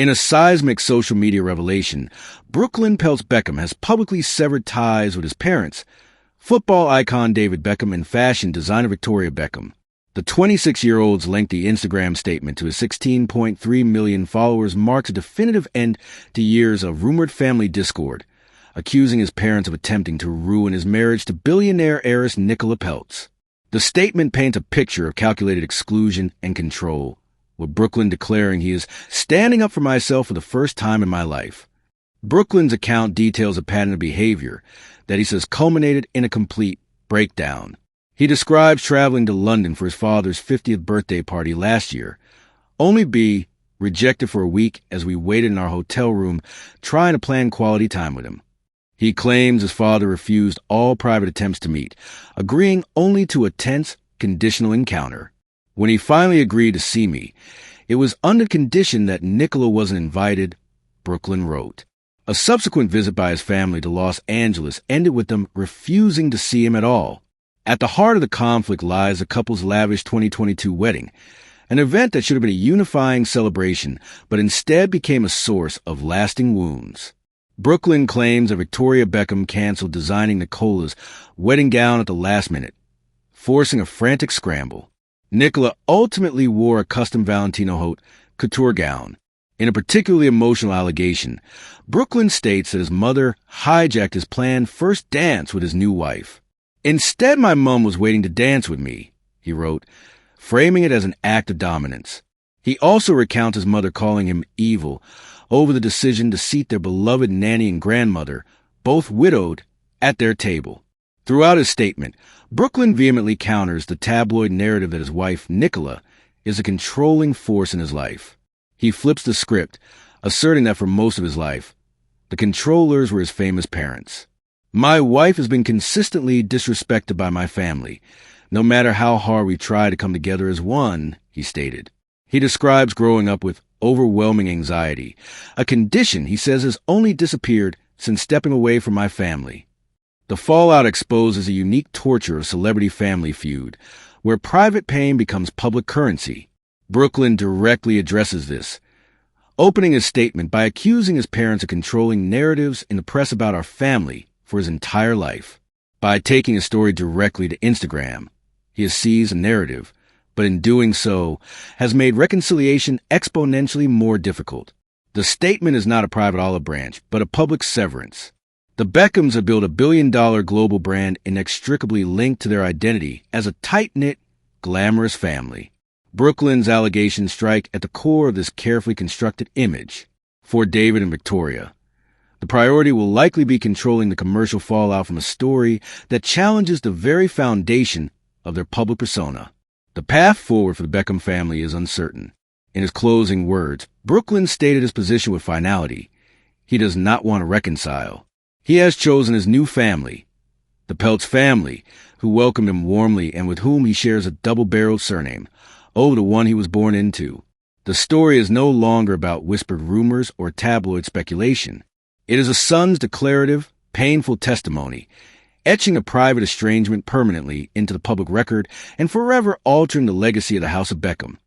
In a seismic social media revelation, Brooklyn Peltz Beckham has publicly severed ties with his parents, football icon David Beckham and fashion designer Victoria Beckham. The 26-year-old's lengthy Instagram statement to his 16.3 million followers marks a definitive end to years of rumored family discord, accusing his parents of attempting to ruin his marriage to billionaire heiress Nicola Peltz. The statement paints a picture of calculated exclusion and control, with Brooklyn declaring he is standing up for myself for the first time in my life. Brooklyn's account details a pattern of behavior that he says culminated in a complete breakdown. He describes traveling to London for his father's 50th birthday party last year, only to be rejected for a week as we waited in our hotel room trying to plan quality time with him. He claims his father refused all private attempts to meet, agreeing only to a tense, conditional encounter. When he finally agreed to see me, it was under condition that Nicola wasn't invited, Brooklyn wrote. A subsequent visit by his family to Los Angeles ended with them refusing to see him at all. At the heart of the conflict lies the couple's lavish 2022 wedding, an event that should have been a unifying celebration, but instead became a source of lasting wounds. Brooklyn claims that Victoria Beckham canceled designing Nicola's wedding gown at the last minute, forcing a frantic scramble. Nicola ultimately wore a custom Valentino haute couture gown. In a particularly emotional allegation, Brooklyn states that his mother hijacked his planned first dance with his new wife. Instead, my mom was waiting to dance with me, he wrote, framing it as an act of dominance. He also recounts his mother calling him evil over the decision to seat their beloved nanny and grandmother, both widowed, at their table. Throughout his statement, Brooklyn vehemently counters the tabloid narrative that his wife, Nicola, is a controlling force in his life. He flips the script, asserting that for most of his life, the controllers were his famous parents. My wife has been consistently disrespected by my family, no matter how hard we try to come together as one, he stated. He describes growing up with overwhelming anxiety, a condition he says has only disappeared since stepping away from my family. The fallout exposes a unique torture of celebrity family feud, where private pain becomes public currency. Brooklyn directly addresses this, opening his statement by accusing his parents of controlling narratives in the press about our family for his entire life. By taking his story directly to Instagram, he has seized a narrative, but in doing so, has made reconciliation exponentially more difficult. The statement is not a private olive branch, but a public severance. The Beckhams have built a billion-dollar global brand inextricably linked to their identity as a tight-knit, glamorous family. Brooklyn's allegations strike at the core of this carefully constructed image. For David and Victoria, the priority will likely be controlling the commercial fallout from a story that challenges the very foundation of their public persona. The path forward for the Beckham family is uncertain. In his closing words, Brooklyn stated his position with finality. He does not want to reconcile. He has chosen his new family, the Peltz family, who welcomed him warmly and with whom he shares a double-barreled surname, over the one he was born into. The story is no longer about whispered rumors or tabloid speculation. It is a son's declarative, painful testimony, etching a private estrangement permanently into the public record and forever altering the legacy of the House of Beckham.